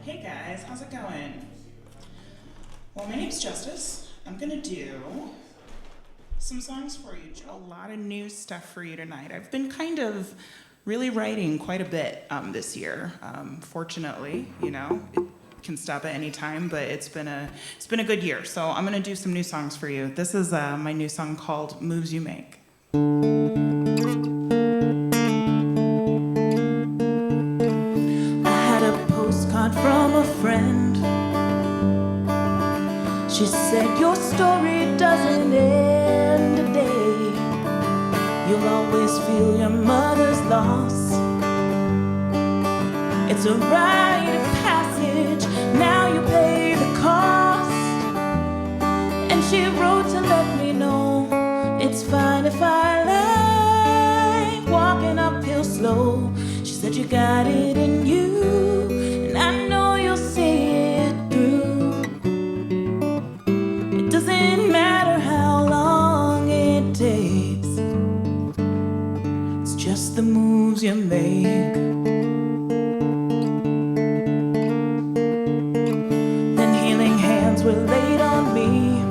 Hey guys, how's it going? Well, my name's Justice. I'm gonna do some songs for you. A lot of new stuff for you tonight. I've been kind of really writing quite a bit this year. Fortunately, you know, it can stop at any time, but it's been a good year. So I'm gonna do some new songs for you. This is my new song called "Moves You Make." From a friend, she said your story doesn't end today. You'll always feel your mother's loss. It's a rite of passage, now you pay the cost. And she wrote to let me know it's fine if I like walking uphill slow. She said you got it in you, I know you'll see it through. It doesn't matter how long it takes, it's just the moves you make. Then healing hands were laid on me.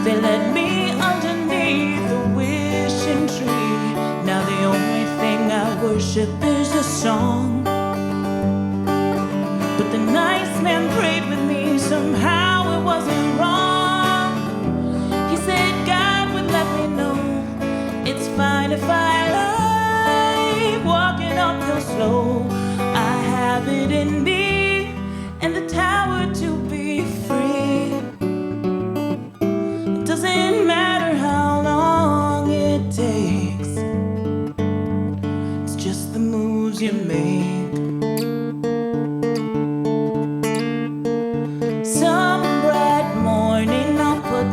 They led me underneath the wishing tree. Now the only thing I worship is the song. But the nice man prayed with me, somehow it wasn't wrong. He said God would let me know it's fine if I like walking uphill slow. I have it in me and the tower to be free. It doesn't matter how long it takes, it's just the moves you make.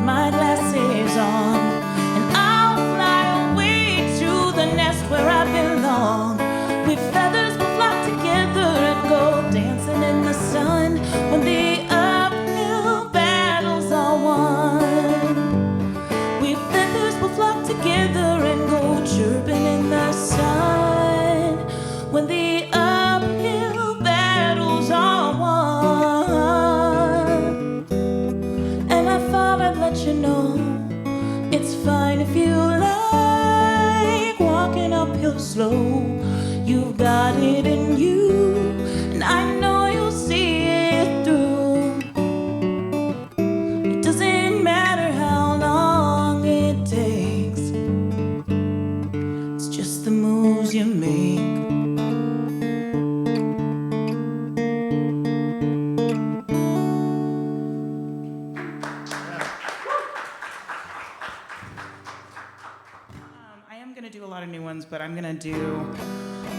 My glasses on, and I'll fly away to the nest where I belong. We feathers will flock together and go dancing in the sun when the uphill battles are won. We feathers will flock together and go chirping in the sun when the uphill battles are won. Let you know it's fine if you like walking uphill slow. You've got it in you, and I know you'll see it through. It doesn't matter how long it takes, it's just the moves you make. But I'm gonna do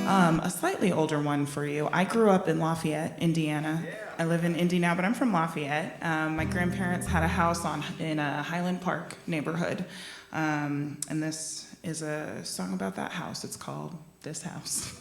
a slightly older one for you. I grew up in Lafayette, Indiana. I live in Indy now, but I'm from Lafayette. My grandparents had a house in a Highland Park neighborhood, and this is a song about that house. It's called "This House."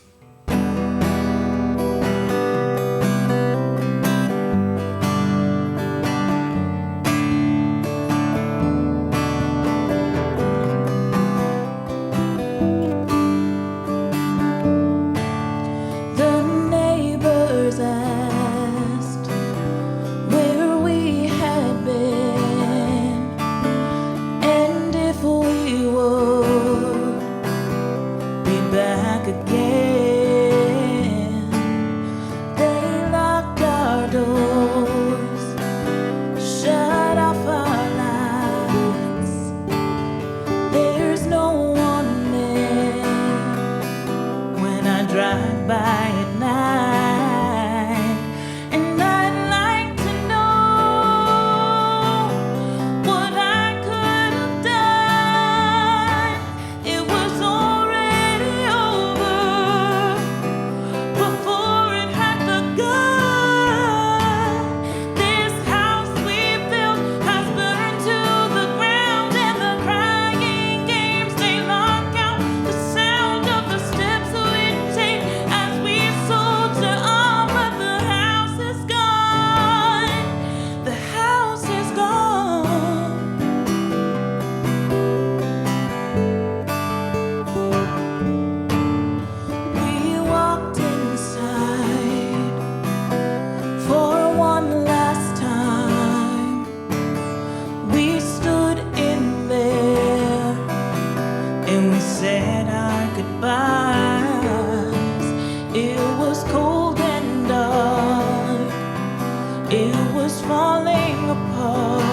falling apart.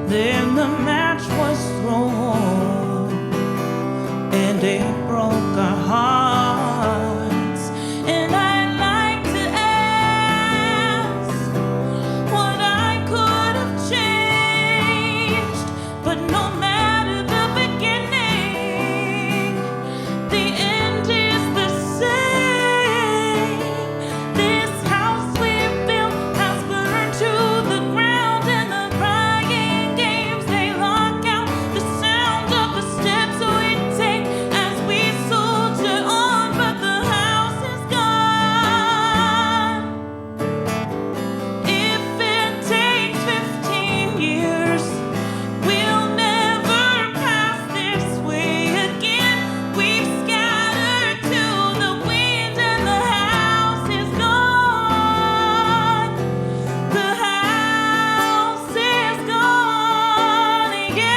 Then the match was thrown, and it broke our hearts. And I'd like to ask what I could have changed, but no matter the beginning, the end is the same. This house we built has burned to the ground, and the crying games, they lock out the sound of the steps we take as we soldier on, but the house is gone. If it takes 15 years, we'll never pass this way again. We've scattered to the wind, and the house is gone. The house is gone again.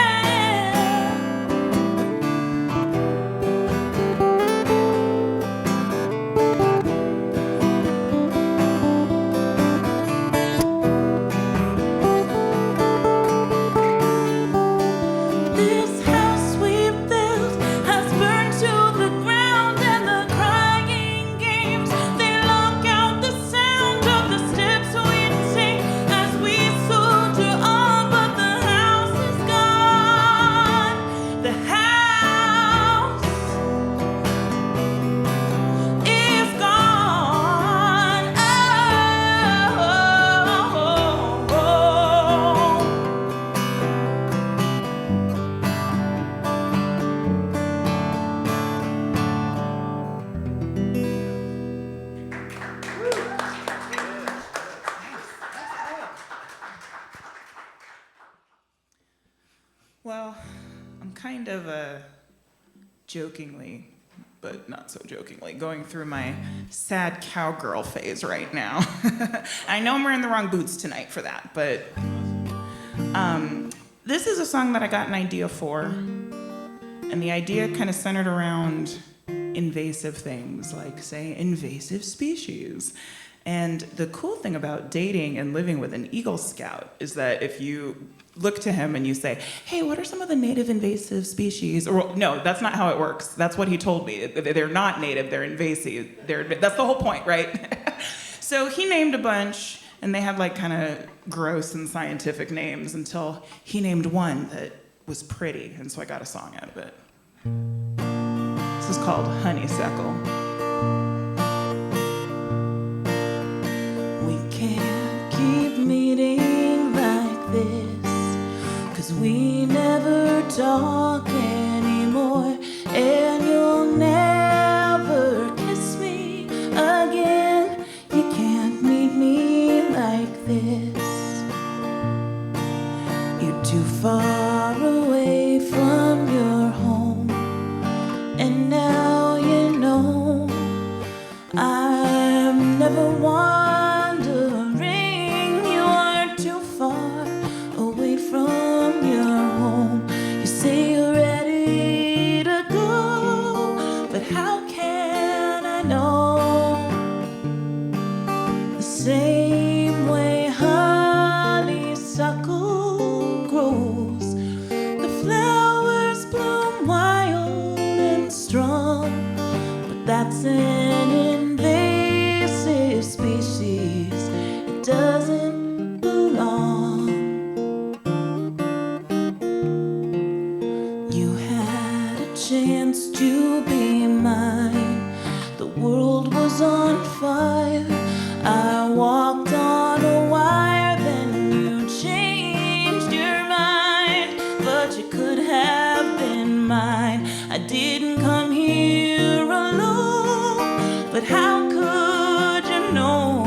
This house we built has burned to the ground, and the crying games, they lock out the sound of the steps we take as we soldier on, but the house is gone. The house is gone. Well, I'm kind of jokingly, but not so jokingly, going through my sad cowgirl phase right now. I know I'm wearing the wrong boots tonight for that, but this is a song that I got an idea for, and the idea kind of centered around invasive things, like, say, invasive species. And the cool thing about dating and living with an Eagle Scout is that if you look to him and you say, hey, what are some of the native invasive species? Or no, that's not how it works. That's what he told me. They're not native, they're invasive. That's the whole point, right? So he named a bunch, and they had like kind of gross and scientific names until he named one that was pretty, and so I got a song out of it. This is called Honeysuckle. We can't keep meeting like this, 'cause we never talk anymore, and you'll never kiss me again. You can't meet me like this. You're too far away from your home, and now you know I'm never wondering. You are too far away from your home. You say you're ready to go, but how can I know? The same way honeysuckle grows, the flowers bloom wild and strong, but that's an invasive species. It doesn't belong. You had a chance to be mine. The world was on fire. I walked on a wire, then you changed your mind. But you could have been mine. I didn't come here alone, but how could you know?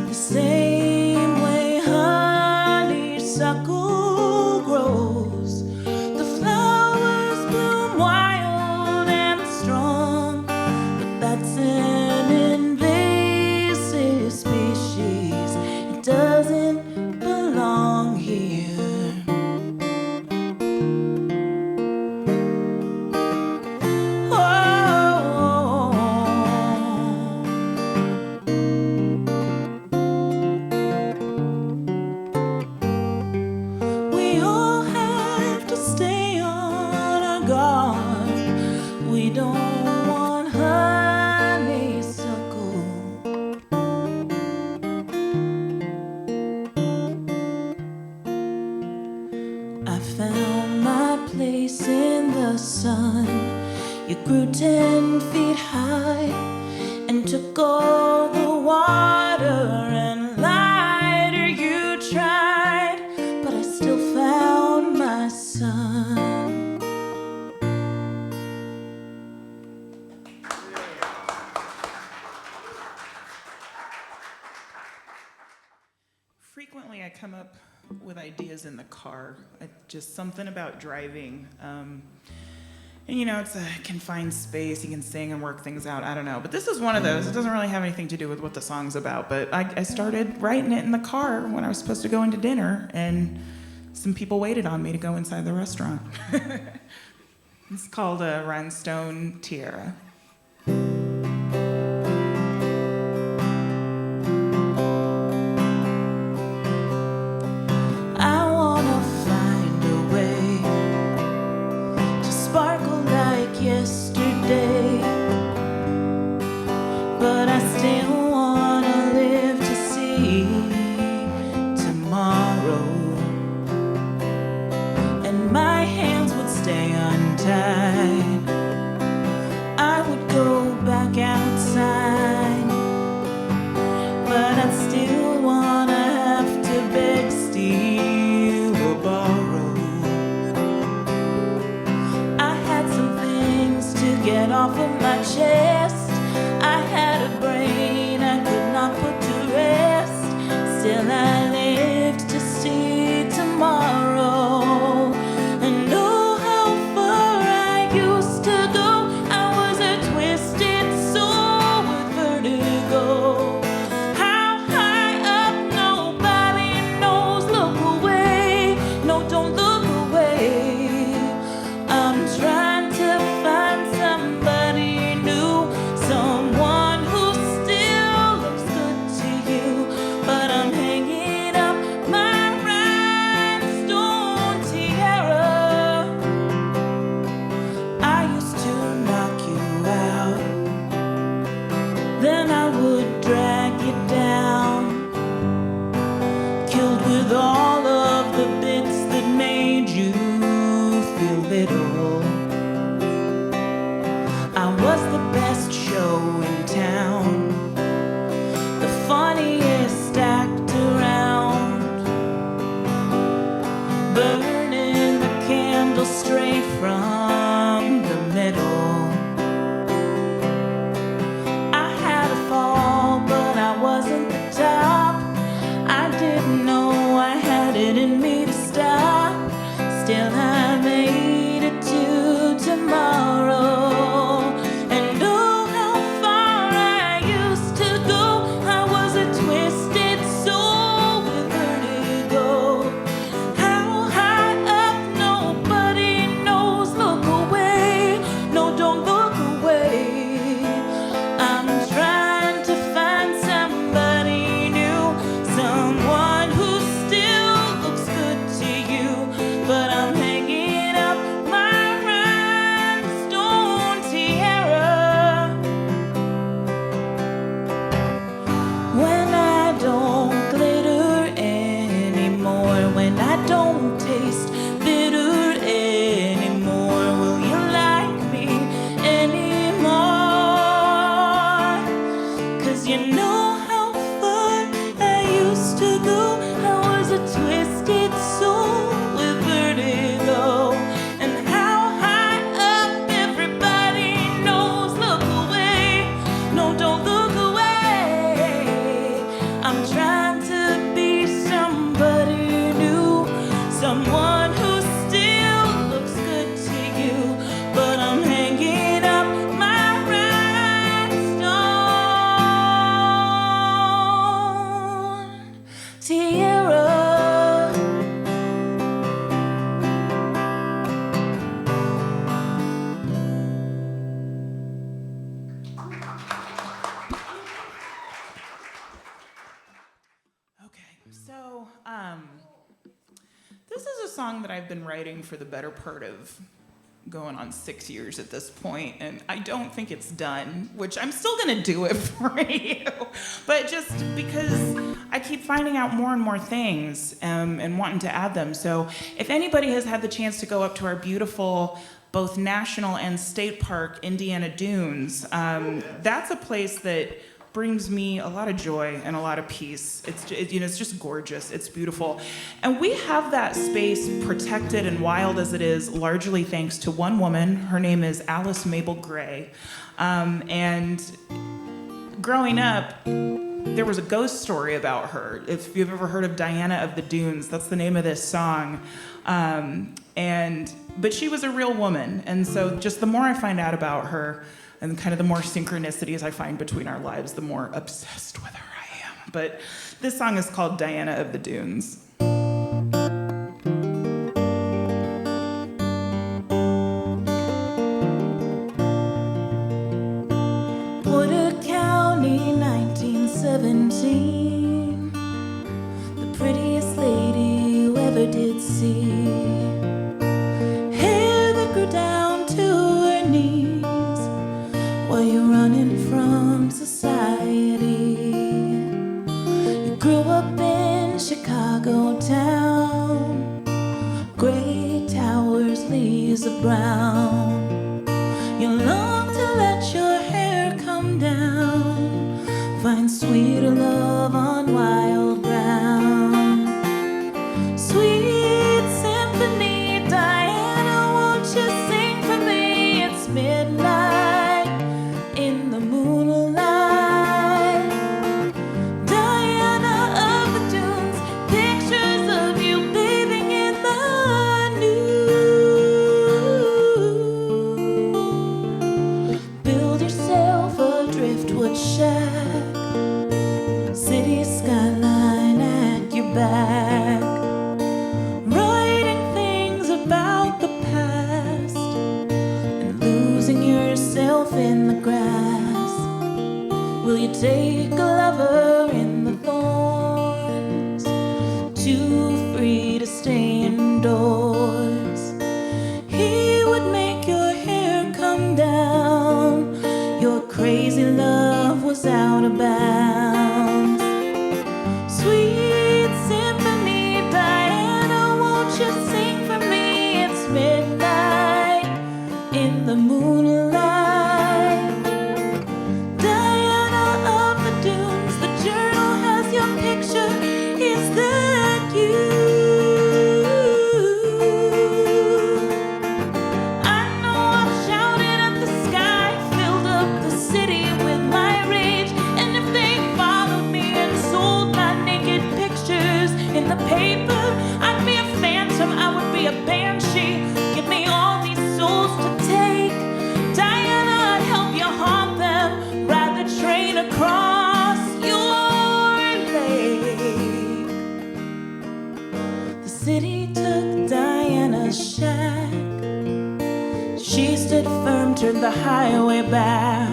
The same way honeysuckle grows, the flowers bloom wild and strong, but that's an invasive species. It doesn't belong here. Oh, It grew 10 feet high and took all the water, and lighter you tried, but I still found my son. Frequently I come up with ideas in the car. Just something about driving. And you know, it's a confined space. You can sing and work things out. I don't know. But this is one of those. It doesn't really have anything to do with what the song's about. But I started writing it in the car when I was supposed to go into dinner. And some people waited on me to go inside the restaurant. It's called a Rhinestone, Tiara. Yesterday, but I still wanna live to see tomorrow, and my hands would stay untied. I would go back outside, but I'd still wanna have to beg, steal, or borrow. Get off of my chest. I had a brain I could not put to rest. Still I lived to see tomorrow. And oh, how far I used to go. I was a twisted soul with vertigo. How high up, nobody knows. Look away, no, don't look away. I'm trying to find somebody new, someone who still looks good to you, but I'm hanging up my rhinestone tiara. I used to knock you out, then I would drag you down, killed with all of the bits that made you feel little. I was the best show in town, the funniest act around, burning the candle straight from the middle. I had a fall, but I wasn't the top. I didn't know I had it in me to stop. Still I made it to tomorrow. This is a song that I've been writing for the better part of going on 6 years at this point, and I don't think it's done, which I'm still gonna do it for you, but just because I keep finding out more and more things and wanting to add them. So if anybody has had the chance to go up to our beautiful both national and state park Indiana Dunes. That's a place that brings me a lot of joy and a lot of peace. It's just gorgeous. It's beautiful. And we have that space protected and wild as it is, largely thanks to one woman. Her name is Alice Mabel Gray. And growing up, there was a ghost story about her. If you've ever heard of Diana of the Dunes, that's the name of this song. But she was a real woman. And so just the more I find out about her, and kind of the more synchronicities I find between our lives, the more obsessed with her I am. But this song is called Diana of the Dunes. Porter County, 1917. The prettiest lady you ever did see. Hair that grew down to her knees. While you're running from society. You grew up in Chicago town. Gray towers, leaves of brown. You long to let your hair come down. Find sweeter love on wild ground. Sweet symphony, Diana, won't you sing for me? It's midnight. In the moonlight, Diana of the Dunes, pictures of you bathing in the nude. Build yourself a driftwood shack, city skyline at your back, writing things about the past and losing yourself in the grass. Will you take a lover in the thorns, too free to stay indoors? He would make your hair come down. Your crazy love was out of bounds. Sweet symphony, Diana, won't you sing for me? It's midnight in the moonlight. Turned the highway back,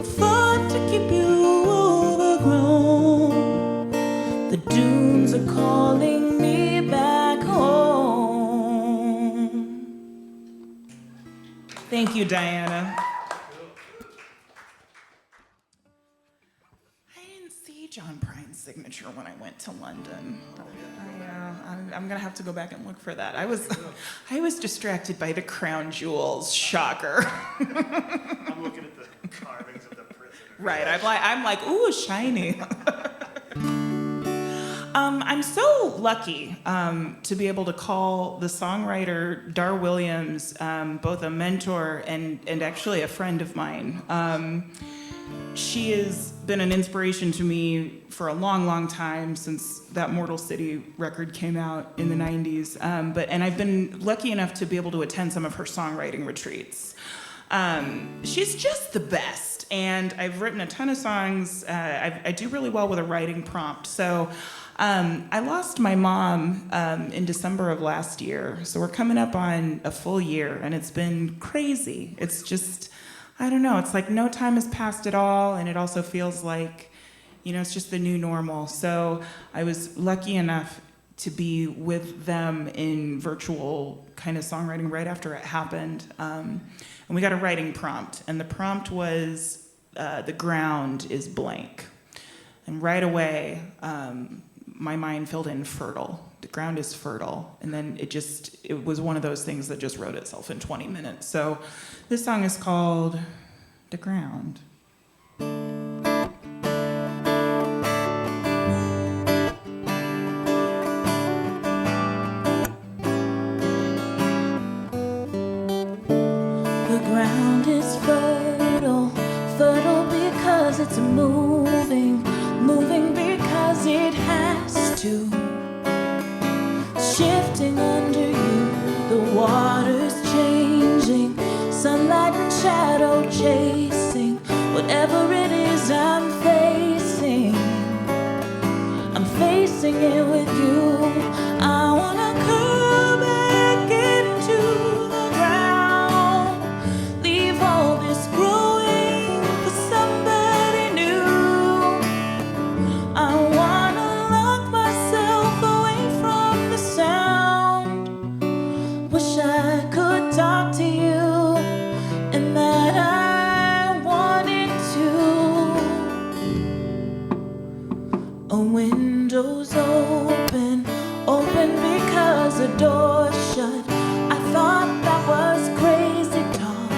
fought to keep you overgrown. The dunes are calling me back home. Thank you, Diana. I didn't see John Prine's signature when I went to London. I'm gonna have to go back and look for that. I was distracted by the crown jewels. Shocker. I'm looking at the carvings of the prisoner. Right. I'm like, ooh, shiny. I'm so lucky to be able to call the songwriter Dar Williams both a mentor and actually a friend of mine. She has been an inspiration to me for a long, long time, since that Mortal City record came out in the 90s. And I've been lucky enough to be able to attend some of her songwriting retreats. She's just the best. And I've written a ton of songs. I do really well with a writing prompt. So I lost my mom in December of last year. So we're coming up on a full year, and it's been crazy. It's just, I don't know, it's like no time has passed at all, and it also feels like, it's just the new normal. So I was lucky enough to be with them in virtual kind of songwriting right after it happened. And we got a writing prompt, and the prompt was, the ground is blank. And right away, my mind filled in fertile, the ground is fertile. And then it was one of those things that just wrote itself in 20 minutes. So this song is called The Ground. The ground is fertile, fertile because it's moving, moving because it has to. Shifting under you, the water's changing, sunlight and shadow chasing, whatever it is I'm facing it with you. I wanna curl back into the ground, leave all this growing for somebody new. I wanna lock myself away from the sound. Wish I could talk to you and that I wanted to. A window's open, open because the door's shut. I thought that was crazy talk,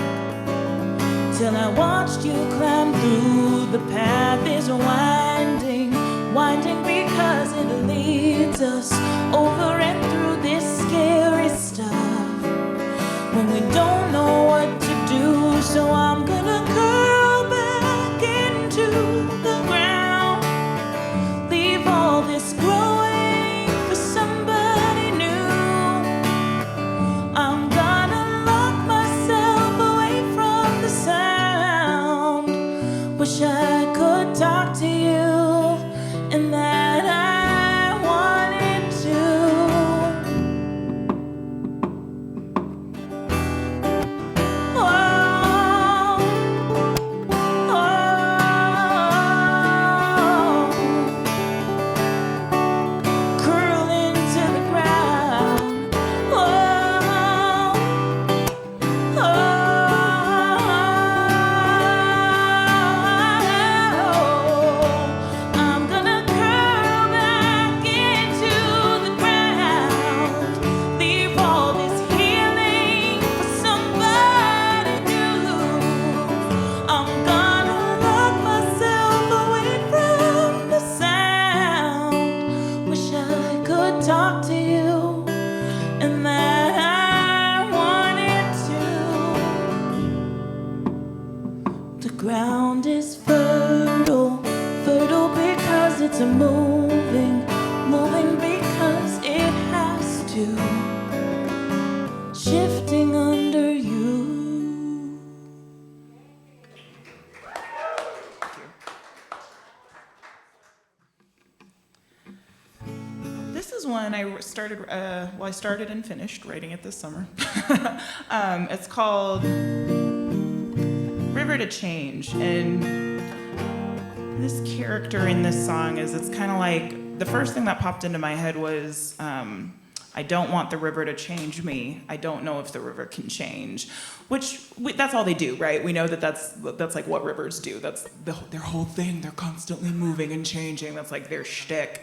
till I watched you climb through. The path is winding, winding because it leads us over and through this scary stuff when we don't know what to do. So I'm gonna curl back into the ground, leave all this growing for somebody new. I'm gonna lock myself away from the sound. Wish I could talk to you and that I wanted to. Oh, oh, curl into the ground. Oh, oh, I'm gonna curl back into the ground, leave all this healing for somebody new. I'm gonna lock myself away from the sound. Wish I could talk to you and that I wanted to. The ground is fertile, fertile because it's moving, moving because it has to. Shifting under you. This is one I started, I started and finished writing it this summer. It's called River to Change. And this character in this song it's kind of like, the first thing that popped into my head was, I don't want the river to change me. I don't know if the river can change. That's all they do, right? We know that's like what rivers do. That's their whole thing. They're constantly moving and changing. That's like their shtick.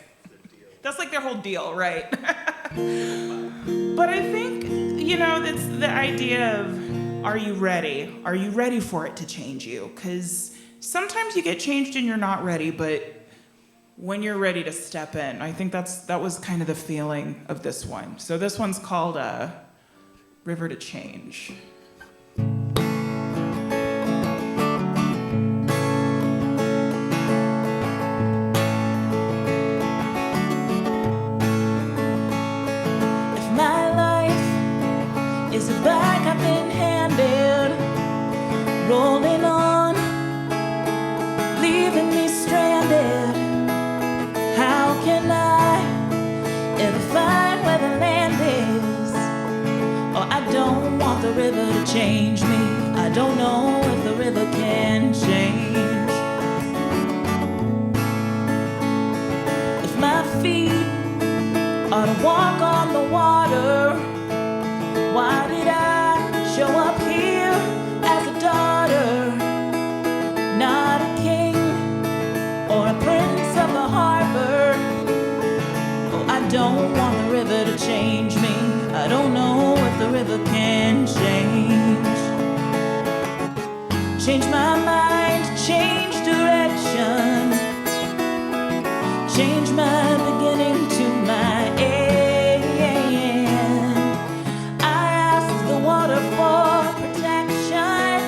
That's like their whole deal, right? But I think, that's the idea of, are you ready? Are you ready for it to change you? Because sometimes you get changed and you're not ready, but when you're ready to step in, I think that was kind of the feeling of this one. So this one's called River to Change. Is a bag I've been handed, rolling on, leaving me stranded. How can I ever find where the land is? Oh, I don't want the river to change me. I don't know if the river can change. If my feet are to walk on the water, why did I show up here as a daughter? Not a king or a prince of the harbor. Oh, I don't want the river change my mind, change direction, change my beginning to my end. I ask the water for protection,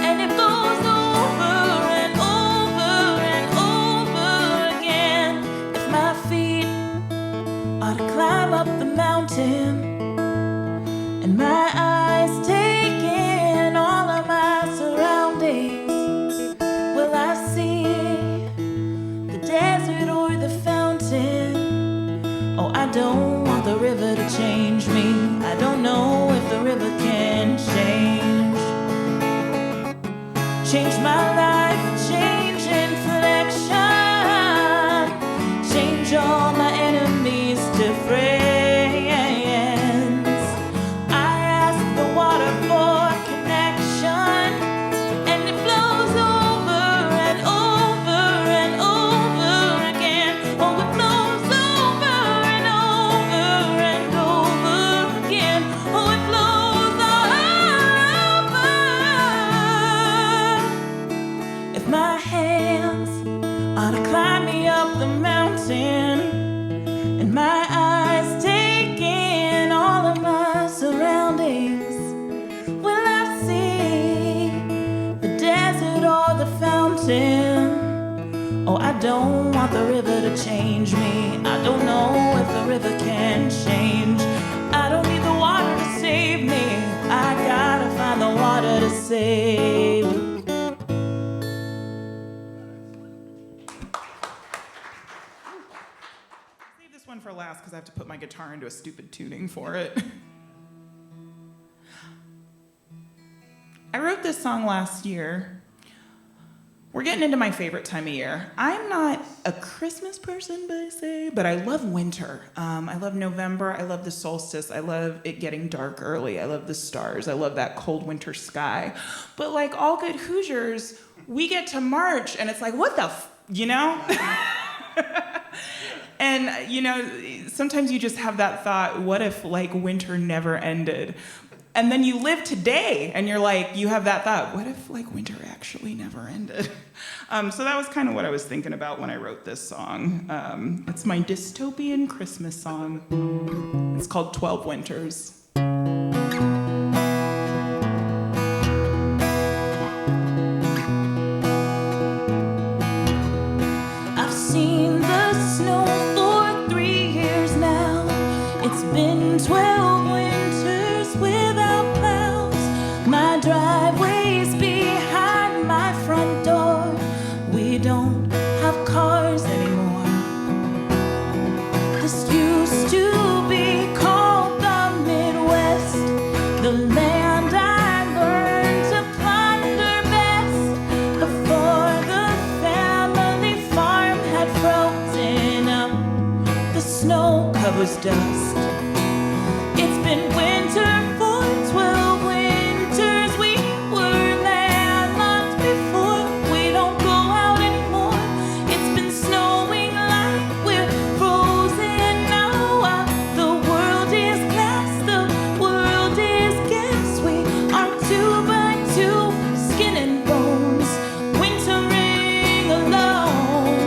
and it goes over and over and over again. If my feet are to climb up the mountain, and my eyes take in all of my surroundings, will I see the desert or the fountain? Oh, I don't want the river to change me. I don't know if the river can change my life, change inflection, change all my enemies to friends. And my eyes take in all of my surroundings, will I see the desert or the fountain? Oh, I don't want the river to change me. I don't know if the river can change. I don't need the water to save me. I gotta find the water to save. For last because I have to put my guitar into a stupid tuning for it. I wrote this song last year. We're getting into my favorite time of year. I'm not a Christmas person, but I love winter. I love November. I love the solstice. I love it getting dark early. I love the stars. I love that cold winter sky. But like all good Hoosiers, we get to March and it's like, what the you know? And, you know, sometimes you just have that thought, what if, like, winter never ended? And then you live today, and you're like, you have that thought, what if, like, winter actually never ended? So that was kind of what I was thinking about when I wrote this song. It's my dystopian Christmas song. It's called 12 Winters. I've seen the snow 12 winters without clouds. My driveway's behind my front door. We don't have cars anymore. This used to be called the Midwest, the land I learned to plunder best. Before the family farm had frozen up, the snow covers dust. Winter for 12 winters, we were landlocked before. We don't go out anymore. It's been snowing like we're frozen now. The world is glass, the world is gas. We are 2 by 2, skin and bones, wintering alone.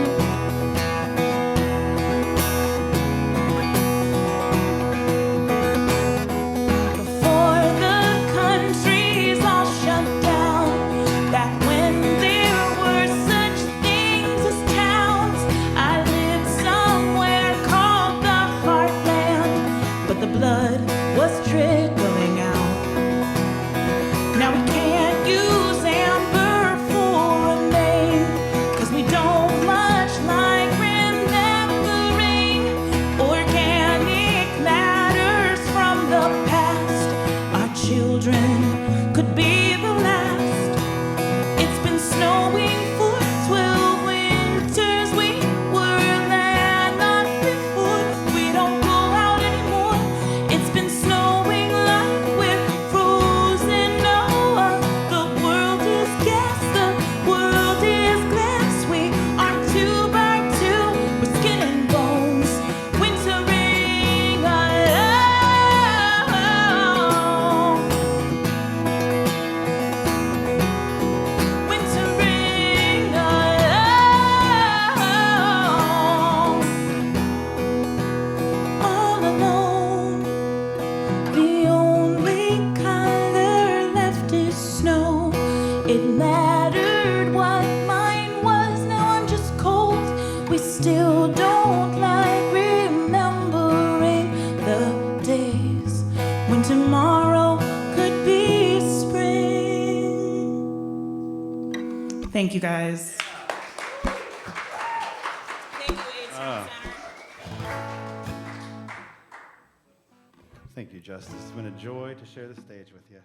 it mattered what mine was. Now I'm just cold. We still don't like remembering the days when tomorrow could be spring. Thank you, guys. Thank you, Justice. It's been a joy to share the stage with you.